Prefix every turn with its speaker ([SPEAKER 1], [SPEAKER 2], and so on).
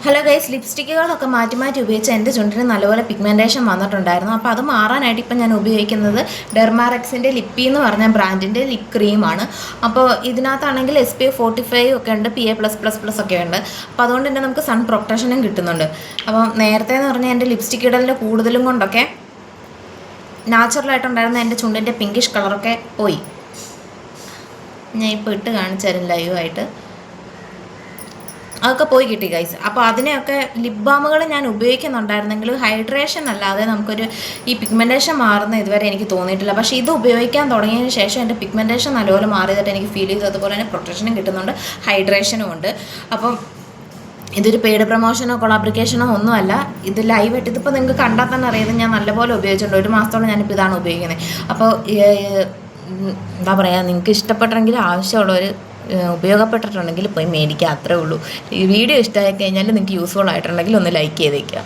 [SPEAKER 1] Hello guys, ലിപ്സ്റ്റിക്കുകളൊക്കെ മാറ്റി മാറ്റി ഉപയോഗിച്ച് എൻ്റെ ചുണ്ടിന് നല്ലപോലെ പിഗ്മെൻറ്റേഷൻ വന്നിട്ടുണ്ടായിരുന്നു. അപ്പോൾ അത് മാറാനായിട്ട് ഇപ്പം ഞാൻ ഉപയോഗിക്കുന്നത് ഡെർമാറെക്സിൻ്റെ ലിപ്പി എന്ന് പറഞ്ഞ ബ്രാൻഡിൻ്റെ ലിപ് ക്രീമാണ്. അപ്പോൾ ഇതിനകത്താണെങ്കിൽ SPF 45 ഒക്കെ ഉണ്ട്, PA+++ ഒക്കെ ഉണ്ട്. അപ്പോൾ അതുകൊണ്ട് തന്നെ നമുക്ക് സൺ പ്രൊട്ടക്ഷനും കിട്ടുന്നുണ്ട്. അപ്പം നേരത്തെ എന്ന് പറഞ്ഞാൽ എൻ്റെ ലിപ്സ്റ്റിക് ഇടലിൻ്റെ കൂടുതലും കൊണ്ടൊക്കെ നാച്ചുറലായിട്ടുണ്ടായിരുന്ന എൻ്റെ ചുണ്ടിൻ്റെ പിങ്കിഷ് കളറൊക്കെ പോയി. ഞാൻ ഇപ്പോൾ ഇട്ട് കാണിച്ചു തരും ലൈവായിട്ട്. അതൊക്കെ പോയി കിട്ടി ഗൈസ്. അപ്പോൾ അതിനെയൊക്കെ ലിപ് ബാമുകൾ ഞാൻ ഉപയോഗിക്കുന്നുണ്ടായിരുന്നെങ്കിലും ഹൈഡ്രേഷൻ അല്ലാതെ നമുക്കൊരു ഈ പിഗ്മെൻറ്റേഷൻ മാറുന്ന ഇതുവരെ എനിക്ക് തോന്നിയിട്ടില്ല. പക്ഷേ ഇത് ഉപയോഗിക്കാൻ തുടങ്ങിയതിന് ശേഷം എൻ്റെ പിഗ്മെൻറ്റേഷൻ നല്ലപോലെ മാറിയതായിട്ട് എനിക്ക് ഫീൽ ചെയ്തു. അതുപോലെ തന്നെ പ്രൊട്ടക്ഷനും കിട്ടുന്നുണ്ട്, ഹൈഡ്രേഷനും ഉണ്ട്. അപ്പം ഇതൊരു പെയ്ഡ് പ്രൊമോഷനോ കൊളാബ്രിക്കേഷനോ ഒന്നുമല്ല. ഇത് ലൈവായിട്ട് ഇതിപ്പോൾ നിങ്ങൾക്ക് കണ്ടാൽ തന്നെ അറിയാം ഞാൻ നല്ലപോലെ ഉപയോഗിച്ചിട്ടുണ്ട്. 1 മാസത്തോളം ഞാനിപ്പോൾ ഇതാണ് ഉപയോഗിക്കുന്നത്. അപ്പോൾ എന്താ പറയുക, നിങ്ങൾക്ക് ഇഷ്ടപ്പെട്ടെങ്കിൽ ആവശ്യമുള്ളവർ ഉപയോഗപ്പെട്ടിട്ടുണ്ടെങ്കിൽ പോയി മേടിക്കുക, അത്രേ ഉള്ളൂ. ഈ വീഡിയോ ഇഷ്ടമായി കഴിഞ്ഞാൽ നിങ്ങൾക്ക് യൂസ്ഫുൾ ആയിട്ടുണ്ടെങ്കിൽ ഒന്ന് ലൈക്ക് ചെയ്തേക്കുക.